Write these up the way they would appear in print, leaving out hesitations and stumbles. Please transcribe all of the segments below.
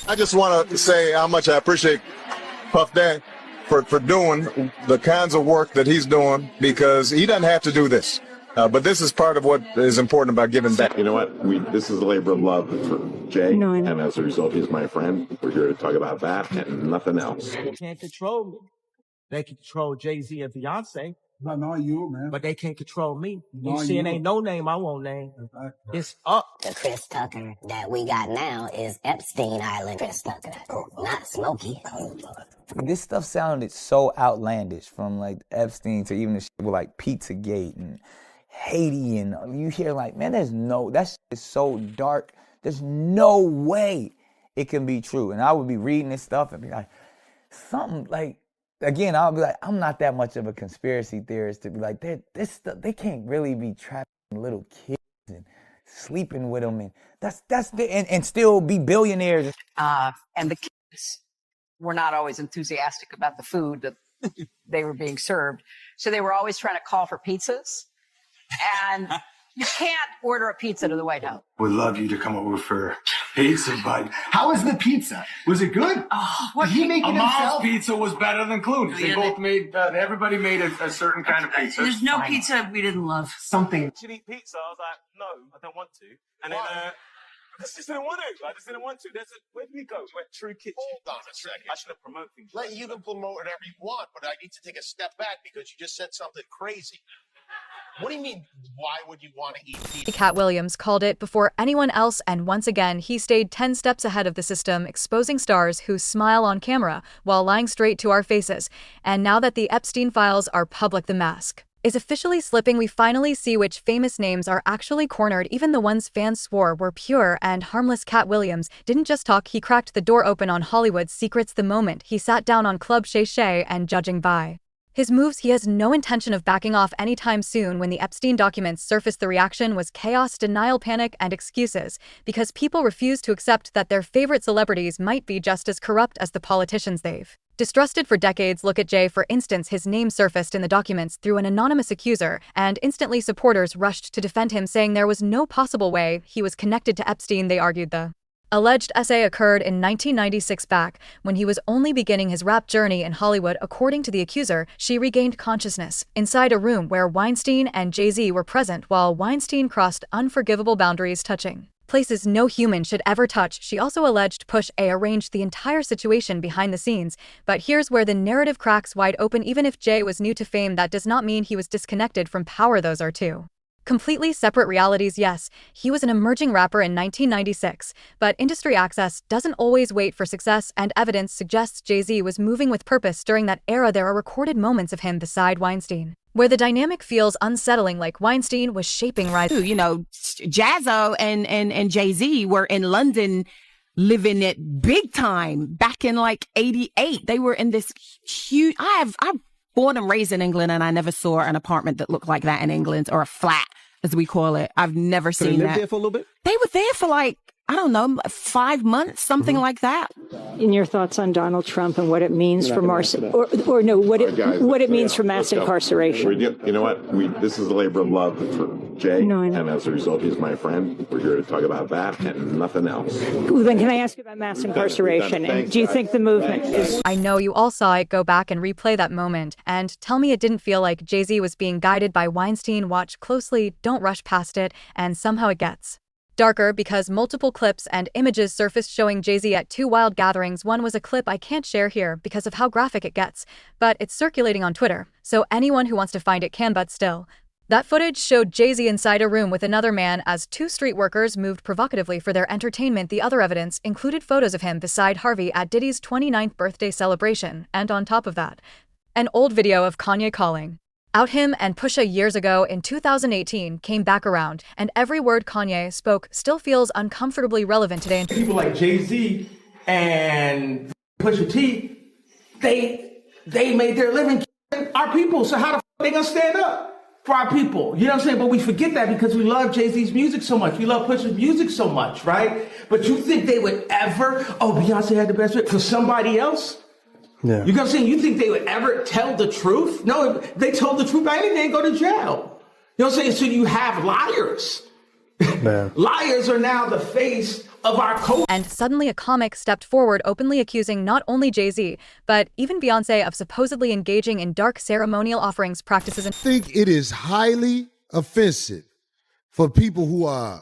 I just want to say how much I appreciate Puff Daddy for doing the kinds of work that he's doing, because he doesn't have to do this. But this is part of what is important about giving back. You know what? This is a labor of love for Jay, and as a result, he's my friend. We're here to talk about that and nothing else. They can't control me. They can control Jay-Z and Beyonce. Not you, man. But they can't control me. You see, it ain't no name I won't name. It's up. The Chris Tucker that we got now is Epstein Island Chris Tucker, not Smokey. This stuff sounded so outlandish, from like Epstein to even the shit with like Pizzagate and Haiti, and you hear like, man, that shit is so dark. There's no way it can be true. And I would be reading this stuff and be like, something like, again, I'll be like, I'm not that much of a conspiracy theorist to be like, they can't really be trapping little kids and sleeping with them, and and still be billionaires. And the kids were not always enthusiastic about the food that they were being served, so they were always trying to call for pizzas, and you can't order a pizza to the White House. Would love you to come over for pizza, bud. How was the pizza? Was it good? What he make it himself? Mom's pizza was better than Clooney's. They both made, everybody made a certain kind of pizza. There's no pizza we didn't love. Something. Should eat pizza? I was like, no, I don't want to. And then, I just didn't want to. Where did we go? We went True Kitchen. Hold on a second. I should have promoted things. Let you can promote whatever you want, but I need to take a step back because you just said something crazy. What do you mean, why would you want to eat pizza? Katt Williams called it before anyone else, and once again, he stayed 10 steps ahead of the system, exposing stars who smile on camera while lying straight to our faces. And now that the Epstein files are public, the mask is officially slipping. We finally see which famous names are actually cornered, even the ones fans swore were pure and harmless. Katt Williams didn't just talk, he cracked the door open on Hollywood's secrets the moment he sat down on Club Shay Shay, and judging by his moves, he has no intention of backing off anytime soon. When the Epstein documents surfaced, the reaction was chaos, denial, panic, and excuses, because people refuse to accept that their favorite celebrities might be just as corrupt as the politicians they've distrusted for decades. Look at Jay, for instance. His name surfaced in the documents through an anonymous accuser, and instantly supporters rushed to defend him, saying there was no possible way he was connected to Epstein. They argued the alleged essay occurred in 1996, back when he was only beginning his rap journey in Hollywood. According to the accuser, she regained consciousness inside a room where Weinstein and Jay-Z were present, while Weinstein crossed unforgivable boundaries, touching places no human should ever touch. She also alleged Push A arranged the entire situation behind the scenes. But here's where the narrative cracks wide open. Even if Jay was new to fame, that does not mean he was disconnected from power. Those are two completely separate realities. Yes, he was an emerging rapper in 1996, but industry access doesn't always wait for success, and evidence suggests Jay-Z was moving with purpose during that era. There are recorded moments of him beside Weinstein where the dynamic feels unsettling, like Weinstein was shaping rise. You know, Jazzo and Jay-Z were in London living it big time back in like 88. They were in this huge, I'm born and raised in England, and I never saw an apartment that looked like that in England, or a flat, as we call it. I've never seen that. They lived there for a little bit? They were there for like, I don't know, 5 months, something like that. In your thoughts on Donald Trump and what it means for mass incarceration? You know what? This is a labor of love for Jay, and as a result, he's my friend. We're here to talk about that and nothing else. Well, then can I ask you about mass incarceration? And do you think the movement is... I know you all saw it. Go back and replay that moment and tell me it didn't feel like Jay-Z was being guided by Weinstein. Watch closely, don't rush past it, and somehow it gets darker, because multiple clips and images surfaced showing Jay-Z at two wild gatherings. One was a clip I can't share here because of how graphic it gets, but it's circulating on Twitter, so anyone who wants to find it can. But still, that footage showed Jay-Z inside a room with another man as two street workers moved provocatively for their entertainment. The other evidence included photos of him beside Harvey at Diddy's 29th birthday celebration, and on top of that, an old video of Kanye calling out him and Pusha years ago in 2018 came back around, and every word Kanye spoke still feels uncomfortably relevant today. People like Jay-Z and Pusha T, they made their living our people, so how the f*** they gonna stand up for our people? You know what I'm saying? But we forget that because we love Jay-Z's music so much. We love Pusha's music so much, right? But you think they would ever, Beyonce had the best fit for somebody else? Yeah. You know what I'm saying? You think they would ever tell the truth? No, if they told the truth, they didn't go to jail. You know what I'm saying? So you have liars. Liars are now the face of our culture. And suddenly a comic stepped forward openly accusing not only Jay-Z, but even Beyonce of supposedly engaging in dark ceremonial offerings practices. I think it is highly offensive for people who are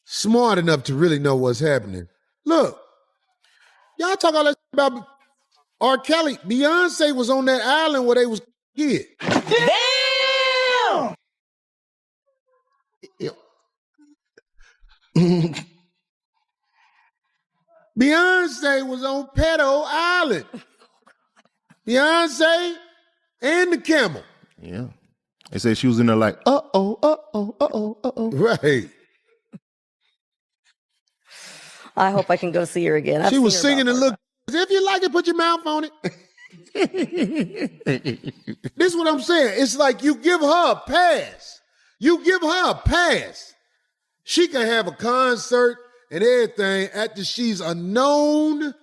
smart enough to really know what's happening. Look, y'all talk all that about R. Kelly. Beyonce was on that island where they was get. Damn! Beyonce was on Pedo Island. Beyonce and the camel. Yeah. They say she was in there like, Right. I hope I can go see her again. She was singing and look. If you like it, put your mouth on it. This is what I'm saying. It's like you give her a pass. You give her a pass. She can have a concert and everything after she's a known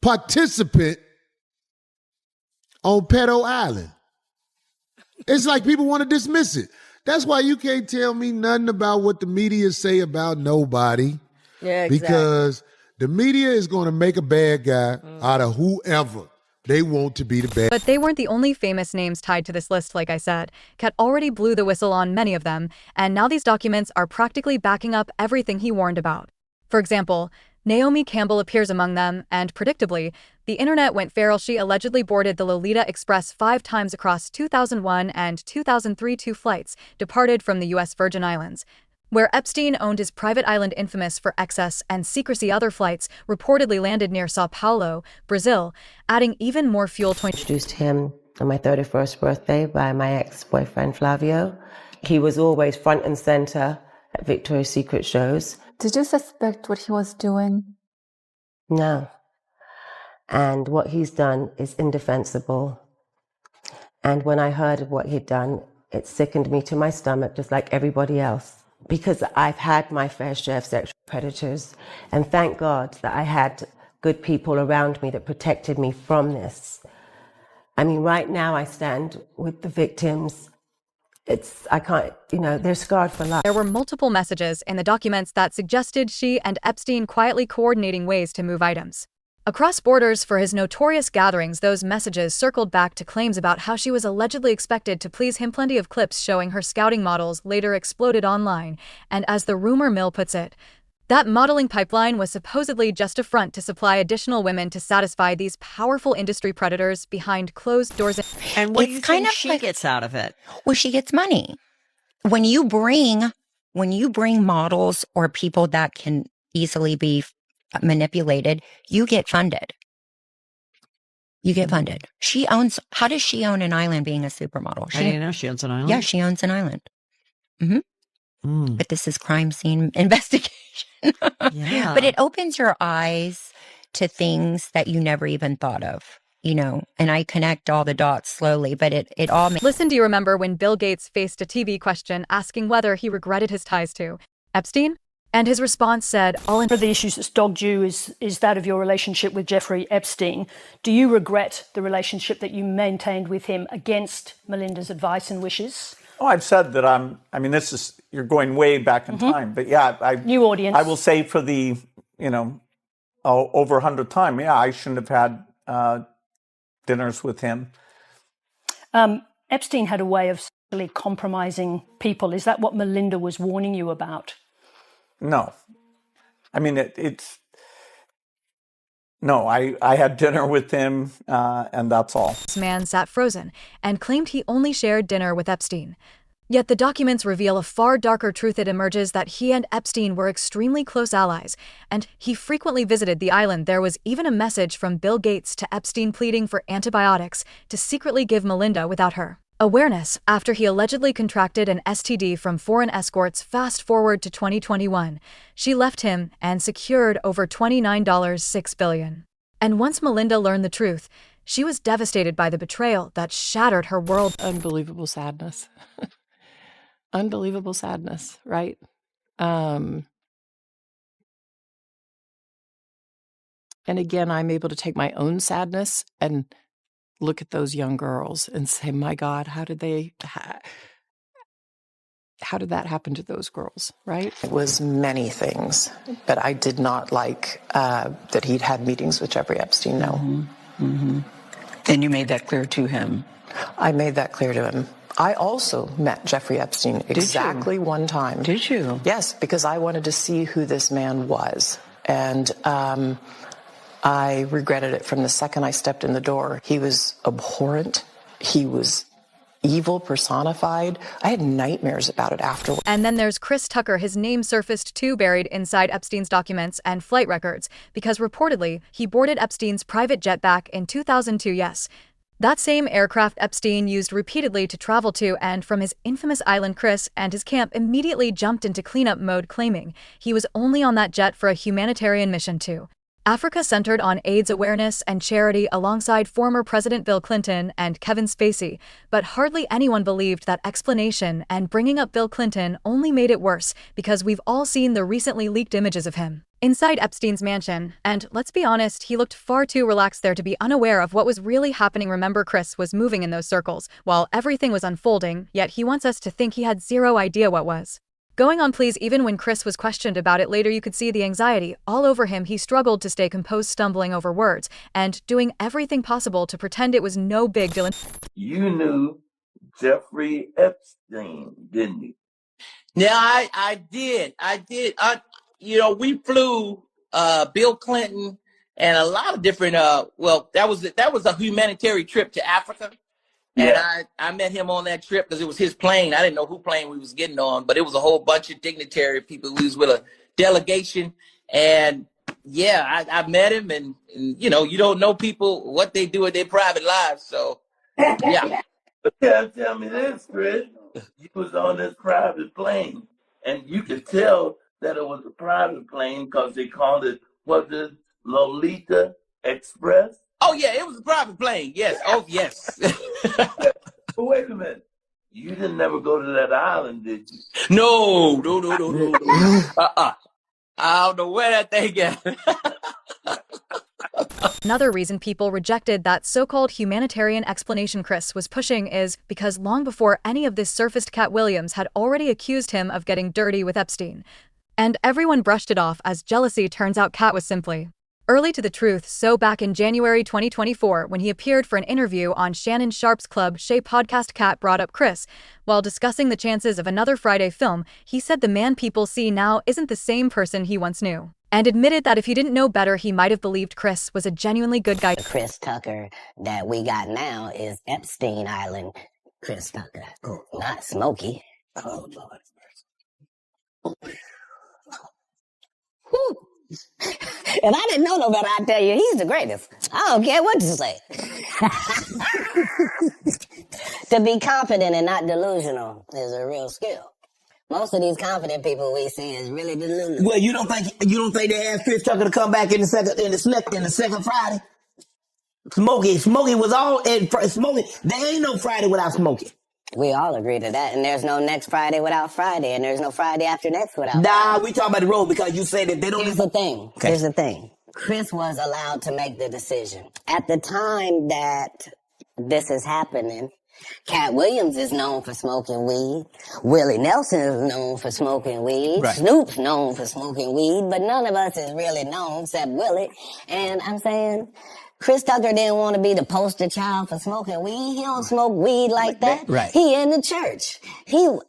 participant on Pedo Island. It's like people want to dismiss it. That's why you can't tell me nothing about what the media say about nobody. Yeah, exactly. Because the media is going to make a bad guy out of whoever they want to be the bad. But they weren't the only famous names tied to this list, like I said. Katt already blew the whistle on many of them, and now these documents are practically backing up everything he warned about. For example, Naomi Campbell appears among them, and predictably, the internet went feral. She allegedly boarded the Lolita Express 5 times across 2001 and 2003 two flights, departed from the U.S. Virgin Islands. Where Epstein owned his private island infamous for excess and secrecy, other flights reportedly landed near Sao Paulo, Brazil, adding even more fuel to introduced him on my 31st birthday by my ex-boyfriend Flavio. He was always front and center at Victoria's Secret shows. Did you suspect what he was doing? No. And what he's done is indefensible. And when I heard of what he'd done, it sickened me to my stomach, just like everybody else. Because I've had my fair share of sexual predators, and thank God that I had good people around me that protected me from this. I mean, right now I stand with the victims. They're scarred for life. There were multiple messages in the documents that suggested she and Epstein quietly coordinating ways to move items. Across borders for his notorious gatherings, those messages circled back to claims about how she was allegedly expected to please him. Plenty of clips showing her scouting models later exploded online, and as the rumor mill puts it, that modeling pipeline was supposedly just a front to supply additional women to satisfy these powerful industry predators behind closed doors. And what do you think she gets out of it? Well, she gets money. When you bring models or people that can easily be manipulated, you get funded. You get funded. How does she own an island being a supermodel? I didn't know she owns an island. Yeah, she owns an island. But this is crime scene investigation. Yeah. But it opens your eyes to things that you never even thought of, and I connect all the dots slowly, but it all makes. Listen, do you remember when Bill Gates faced a TV question asking whether he regretted his ties to Epstein? And his response said, One of the issues that's dogged you is that of your relationship with Jeffrey Epstein. Do you regret the relationship that you maintained with him against Melinda's advice and wishes? Oh, I've said that you're going way back in time. But yeah, new audience. I will say for the, over 100th time, yeah, I shouldn't have had dinners with him. Epstein had a way of sexually compromising people. Is that what Melinda was warning you about? No. I mean, no, I had dinner with him, and that's all. This man sat frozen and claimed he only shared dinner with Epstein. Yet the documents reveal a far darker truth. It emerges that he and Epstein were extremely close allies, and he frequently visited the island. There was even a message from Bill Gates to Epstein pleading for antibiotics to secretly give Melinda without her awareness after he allegedly contracted an STD from foreign escorts. Fast forward to 2021. She left him and secured over $29.6 billion. And once Melinda learned the truth, she was devastated by the betrayal that shattered her world. Unbelievable sadness. Unbelievable sadness, right? And again, I'm able to take my own sadness and look at those young girls and say, my God, how did they, how did that happen to those girls, right? It was many things, but I did not like that he'd had meetings with Jeffrey Epstein, no. And you made that clear to him? I made that clear to him. I also met Jeffrey Epstein exactly one time. Did you? Yes, because I wanted to see who this man was. And I regretted it from the second I stepped in the door. He was abhorrent. He was evil personified. I had nightmares about it afterwards. And then there's Chris Tucker. His name surfaced too, buried inside Epstein's documents and flight records, because reportedly he boarded Epstein's private jet back in 2002, yes. That same aircraft Epstein used repeatedly to travel to, and from his infamous island, Chris and his camp immediately jumped into cleanup mode, claiming he was only on that jet for a humanitarian mission too. Africa centered on AIDS awareness and charity alongside former President Bill Clinton and Kevin Spacey, but hardly anyone believed that explanation, and bringing up Bill Clinton only made it worse because we've all seen the recently leaked images of him inside Epstein's mansion, and let's be honest, he looked far too relaxed there to be unaware of what was really happening. Remember, Chris was moving in those circles while everything was unfolding, yet he wants us to think he had zero idea what was going on. Please, even when Chris was questioned about it later, you could see the anxiety all over him. He struggled to stay composed, stumbling over words and doing everything possible to pretend it was no big deal. You knew Jeffrey Epstein, didn't you? Yeah, I did. We flew Bill Clinton and a lot of different that was a humanitarian trip to Africa. And I met him on that trip because it was his plane. I didn't know who plane we was getting on, but it was a whole bunch of dignitary people. We was with a delegation. And I met him, and you don't know people, what they do in their private lives. So, yeah. But tell me this, Chris. You was on this private plane, and you could tell that it was a private plane because they called it, was it Lolita Express? Oh, yeah, it was a private plane. Yes. Oh, yes. But wait a minute. You didn't never go to that island, did you? No. I don't know where that thing got. Another reason people rejected that so-called humanitarian explanation Chris was pushing is because long before any of this surfaced, Katt Williams had already accused him of getting dirty with Epstein. And everyone brushed it off as jealousy. Turns out Katt was simply early to the truth. So back in January 2024, when he appeared for an interview on Shannon Sharpe's Club Shay podcast, Katt brought up Chris. While discussing the chances of another Friday film, he said the man people see now isn't the same person he once knew, and admitted that if he didn't know better, he might have believed Chris was a genuinely good guy. The Chris Tucker that we got now is Epstein Island Chris Tucker, not Smokey. Oh, Lord. Whew. If I didn't know no better, I'd tell you he's the greatest. I don't care what you say. To be confident and not delusional is a real skill. Most of these confident people we see is really delusional. Well, you don't think they asked Chris Tucker to come back in the second Friday? Smokey was all in Smokey. There ain't no Friday without Smokey. We all agree to that, and there's no next Friday without Friday, and there's no Friday after next without Friday. Friday. We talking about the road because you say that they don't. Here's the thing. Okay. Here's the thing. Chris was allowed to make the decision. At the time that this is happening, Katt Williams is known for smoking weed. Willie Nelson is known for smoking weed. Right. Snoop's known for smoking weed, but none of us is really known except Willie. And I'm saying, Chris Tucker didn't want to be the poster child for smoking weed. He don't smoke weed like that. Right. He in the church.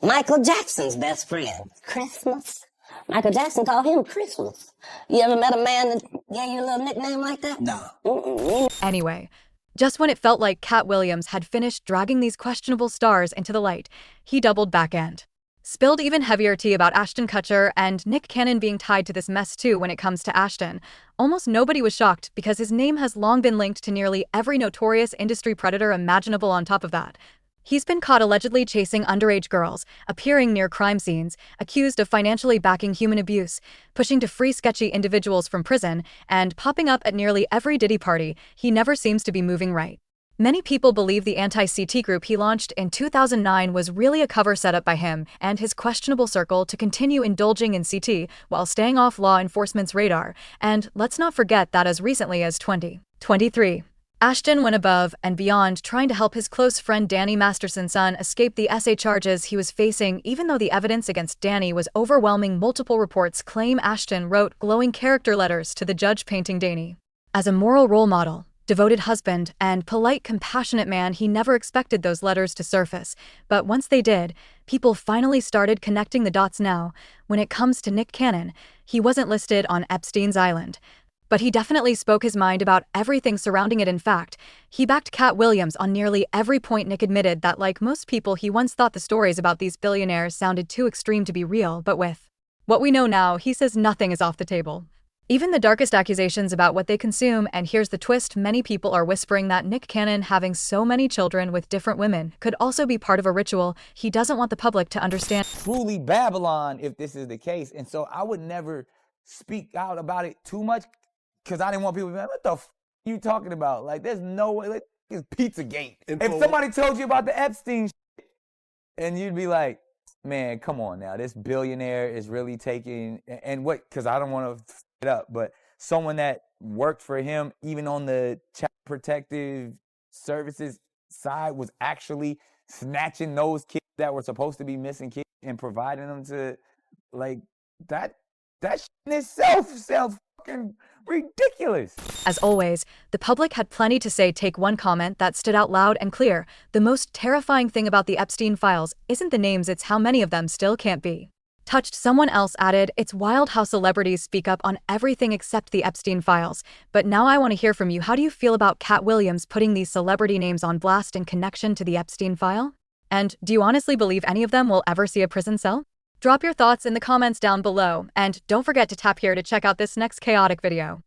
Michael Jackson's best friend. Christmas. Michael Jackson called him Christmas. You ever met a man that gave you a little nickname like that? No. Anyway, just when it felt like Katt Williams had finished dragging these questionable stars into the light, he doubled back and spilled even heavier tea about Ashton Kutcher and Nick Cannon being tied to this mess too. When it comes to Ashton, almost nobody was shocked because his name has long been linked to nearly every notorious industry predator imaginable. On top of that, he's been caught allegedly chasing underage girls, appearing near crime scenes, accused of financially backing human abuse, pushing to free sketchy individuals from prison, and popping up at nearly every Diddy party. He never seems to be moving right. Many people believe the anti-CT group he launched in 2009 was really a cover set up by him and his questionable circle to continue indulging in CT while staying off law enforcement's radar. And let's not forget that as recently as 2023, Ashton went above and beyond, trying to help his close friend Danny Masterson's son escape the SA charges he was facing, even though the evidence against Danny was overwhelming. Multiple reports claim Ashton wrote glowing character letters to the judge, painting Danny as a moral role model, devoted husband, and polite, compassionate man. He never expected those letters to surface, but once they did, people finally started connecting the dots. Now, when it comes to Nick Cannon, he wasn't listed on Epstein's island, but he definitely spoke his mind about everything surrounding it. In fact, he backed Katt Williams on nearly every point. Nick admitted that, like most people, he once thought the stories about these billionaires sounded too extreme to be real, but with what we know now, he says nothing is off the table, even the darkest accusations about what they consume. And here's the twist: many people are whispering that Nick Cannon having so many children with different women could also be part of a ritual he doesn't want the public to understand. Truly Babylon if this is the case. And so I would never speak out about it too much, because I didn't want people to be like, what the f you talking about? Like, there's no way. Like, it's Pizzagate. If somebody told you about the Epstein shit, and you'd be like, man, come on now. This billionaire is really taking, and what, because I don't want to f it up, but someone that worked for him, even on the child protective services side, was actually snatching those kids that were supposed to be missing kids and providing them to, like, that shit in itself sounds fucking ridiculous. As always, the public had plenty to say. Take one comment that stood out loud and clear: the most terrifying thing about the Epstein files isn't the names, it's how many of them still can't be touched. Someone else added, it's wild how celebrities speak up on everything except the Epstein files. But now I want to hear from you. How do you feel about Katt Williams putting these celebrity names on blast in connection to the Epstein file? And do you honestly believe any of them will ever see a prison cell? Drop your thoughts in the comments down below, and don't forget to tap here to check out this next chaotic video.